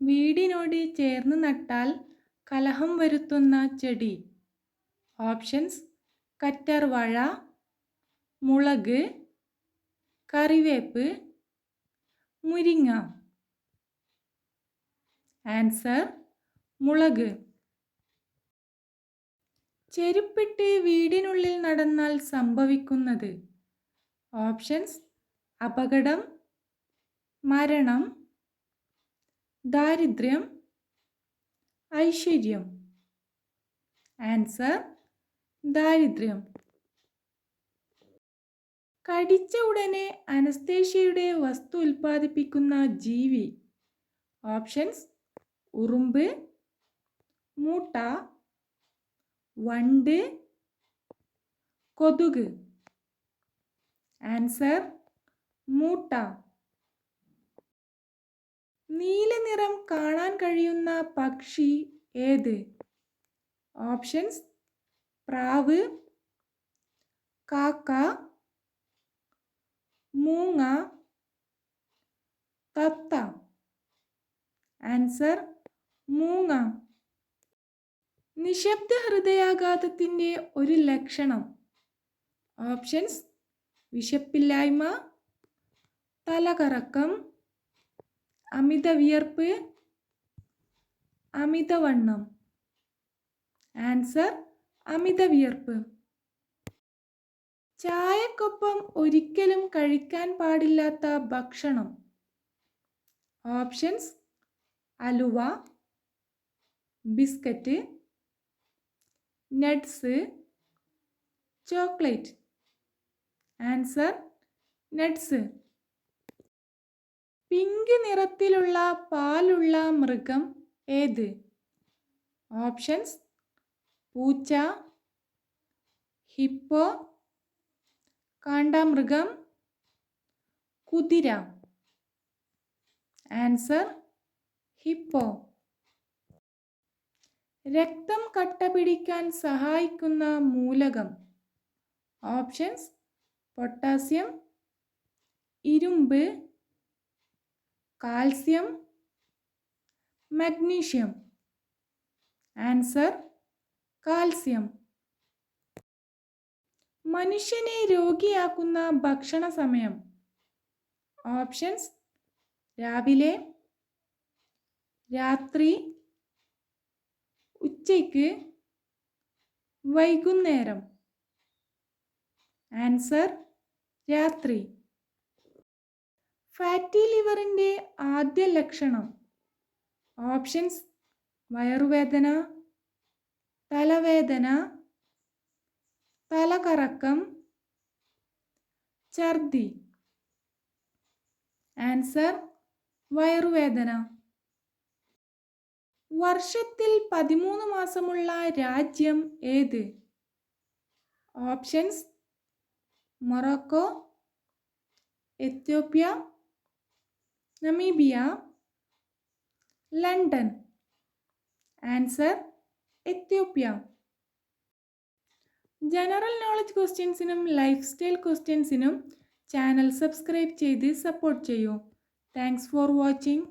വീടിനോട് ചേർന്ന് നട്ടാൽ കലഹം വരുത്തുന്ന ചെടി. ഓപ്ഷൻസ്: കറ്റാർവാഴ, മുളക്, കറിവേപ്പ്, മുരിങ്ങ. ആൻസർ: മുളക്. ചെരുപ്പിട്ട് വീടിനുള്ളിൽ നടന്നാൽ സംഭവിക്കുന്നത്. ഓപ്ഷൻസ്: അപകടം, മരണം, ദാരിദ്ര്യം, ഐശ്വര്യം. ആൻസർ: ദാരിദ്ര്യം. കടിച്ച ഉടനെ അനസ്തേഷ്യയുടെ വസ്തു ഉൽപ്പാദിപ്പിക്കുന്ന ജീവി. ഓപ്ഷൻസ്: ഉറുമ്പ്, മൂട്ട, വണ്ട്, കൊതുക്. ആൻസർ: മൂട്ട. നീല നിറം കാണാൻ കഴിയുന്ന പക്ഷി ഏത്? ഓപ്ഷൻസ്: പ്രാവ്, കാക്ക, മൂങ്ങ, തത്ത. ആൻസർ: മൂങ്ങ. നിശബ്ദ ഹൃദയാഘാതത്തിൻ്റെ ഒരു ലക്ഷണം. ഓപ്ഷൻസ്: വിശപ്പില്ലായ്മ, തലകറക്കം, അമിത വിയർപ്പ്, അമിതവണ്ണം. ആൻസർ: അമിത വിയർപ്പ്. ചായക്കൊപ്പം ഒരിക്കലും കഴിക്കാൻ പാടില്ലാത്ത ഭക്ഷണം. ഓപ്ഷൻസ്: അലുവ, biscuit, nuts, chocolate. Answer: nuts. Pink നിറത്തിലുള്ള പാലുള്ള മൃഗം ഏത്? ഓപ്ഷൻസ്: പൂച്ച, ഹിപ്പോ, കാണ്ടാമൃഗം, കുതിര. Answer: hippo. രക്തം കട്ട പിടിക്കാൻ സഹായിക്കുന്ന മൂലകം. ഓപ്ഷൻസ്: പൊട്ടാസ്യം, ഇരുമ്പ്, കാൽസ്യം, മഗ്നീഷ്യം. Answer: calcium. മനുഷ്യനെ രോഗിയാക്കുന്ന ഭക്ഷണ സമയം. ഓപ്ഷൻസ്: രാവിലെ, രാത്രി, ഉച്ചയ്ക്ക്, വൈകുന്നേരം. ആൻസർ: രാത്രി. ഫാറ്റി ലിവറിൻ്റെ ആദ്യ ലക്ഷണം. ഓപ്ഷൻസ്: വയറുവേദന, തലവേദന, തലകറക്കം, ഛർദി. ആൻസർ: വയറുവേദന. വർഷത്തിൽ 13 മാസമുള്ള രാജ്യം ഏത്? Options: Morocco, Ethiopia, Namibia, London. Answer: Ethiopia. General knowledge ക്വസ്റ്റ്യൻസിനും ലൈഫ് സ്റ്റൈൽ ക്വസ്റ്റ്യൻസിനും ചാനൽ സബ്സ്ക്രൈബ് ചെയ്ത് സപ്പോർട്ട് ചെയ്യൂ. Thanks for watching.